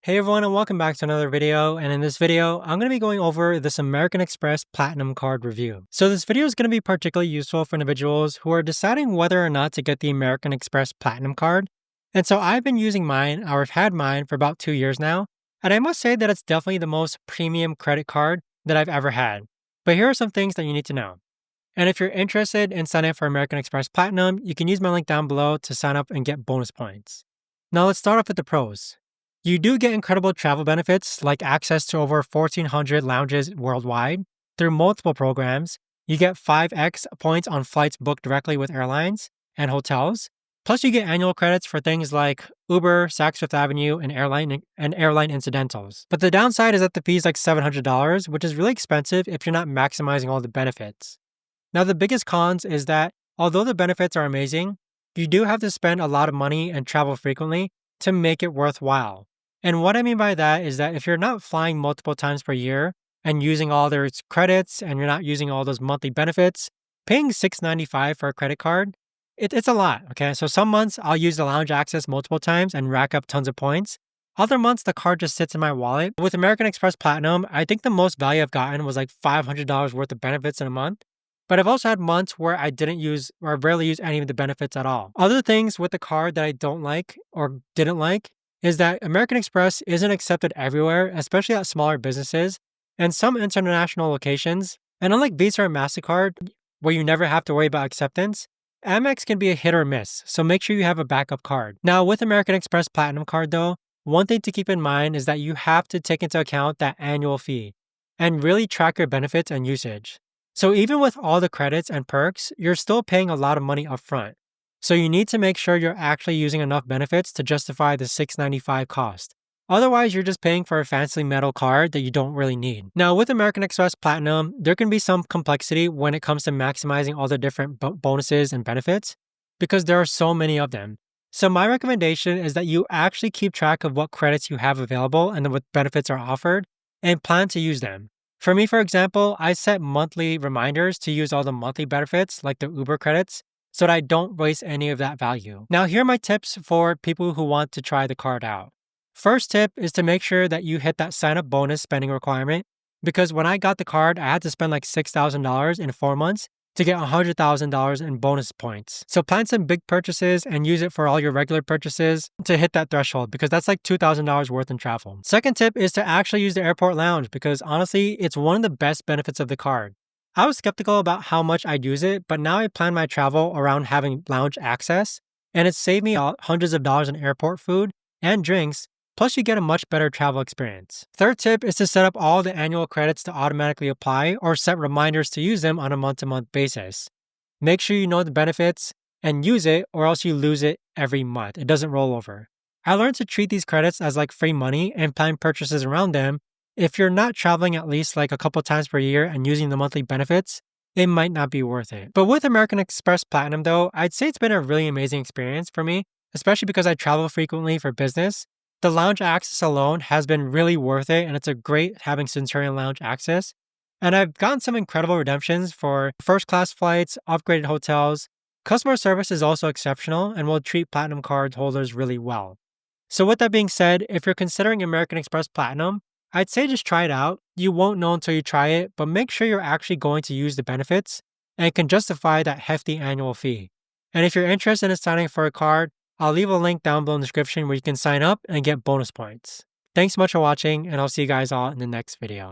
Hey everyone, and welcome back to another video. And in this video, I'm going to be going over this American Express Platinum card review. So this video is going to be particularly useful for individuals who are deciding whether or not to get the American Express Platinum card. And so I've been using mine, or I've had mine for about 2 years now. And I must say that it's definitely the most premium credit card that I've ever had. But here are some things that you need to know. And if you're interested in signing up for American Express Platinum, you can use my link down below to sign up and get bonus points. Now let's start off with the pros. You do get incredible travel benefits like access to over 1,400 lounges worldwide through multiple programs. You get 5x points on flights booked directly with airlines and hotels. Plus, you get annual credits for things like Uber, Saks Fifth Avenue, and airline incidentals. But the downside is that the fee is like $700, which is really expensive if you're not maximizing all the benefits. Now, the biggest cons is that although the benefits are amazing, you do have to spend a lot of money and travel frequently to make it worthwhile. And what I mean by that is that if you're not flying multiple times per year and using all their credits and you're not using all those monthly benefits, paying $695 for a credit card, it's a lot. Okay. So some months I'll use the lounge access multiple times and rack up tons of points. Other months the card just sits in my wallet. With American Express Platinum, I think the most value I've gotten was like $500 worth of benefits in a month. But I've also had months where I didn't use or rarely use any of the benefits at all. Other things with the card that I don't like or didn't like is that American Express isn't accepted everywhere, especially at smaller businesses and some international locations. And unlike Visa or MasterCard, where you never have to worry about acceptance, Amex can be a hit or miss, so make sure you have a backup card. Now, with American Express Platinum card though, one thing to keep in mind is that you have to take into account that annual fee and really track your benefits and usage. So even with all the credits and perks, you're still paying a lot of money upfront. So you need to make sure you're actually using enough benefits to justify the $695 cost. Otherwise, you're just paying for a fancy metal card that you don't really need. Now, with American Express Platinum, there can be some complexity when it comes to maximizing all the different bonuses and benefits because there are so many of them. So my recommendation is that you actually keep track of what credits you have available and what benefits are offered and plan to use them. For me, for example, I set monthly reminders to use all the monthly benefits like the Uber credits so that I don't waste any of that value. Now, here are my tips for people who want to try the card out. First tip is to make sure that you hit that sign up bonus spending requirement because when I got the card, I had to spend like $6,000 in 4 months to get $100,000 in bonus points. So plan some big purchases and use it for all your regular purchases to hit that threshold because that's like $2,000 worth in travel. Second tip is to actually use the airport lounge because honestly, it's one of the best benefits of the card. I was skeptical about how much I'd use it, but now I plan my travel around having lounge access, and it's saved me hundreds of dollars in airport food and drinks, plus you get a much better travel experience. Third tip is to set up all the annual credits to automatically apply or set reminders to use them on a month-to-month basis. Make sure you know the benefits and use it or else you lose it every month. It doesn't roll over. I learned to treat these credits as like free money and plan purchases around them. If you're not traveling at least like a couple times per year and using the monthly benefits, it might not be worth it. But with American Express Platinum though, I'd say it's been a really amazing experience for me, especially because I travel frequently for business. The lounge access alone has been really worth it and it's a great having Centurion Lounge access. And I've gotten some incredible redemptions for first class flights, upgraded hotels. Customer service is also exceptional and will treat Platinum card holders really well. So with that being said, if you're considering American Express Platinum, I'd say just try it out. You won't know until you try it, but make sure you're actually going to use the benefits and can justify that hefty annual fee. And if you're interested in signing for a card, I'll leave a link down below in the description where you can sign up and get bonus points. Thanks so much for watching, and I'll see you guys all in the next video.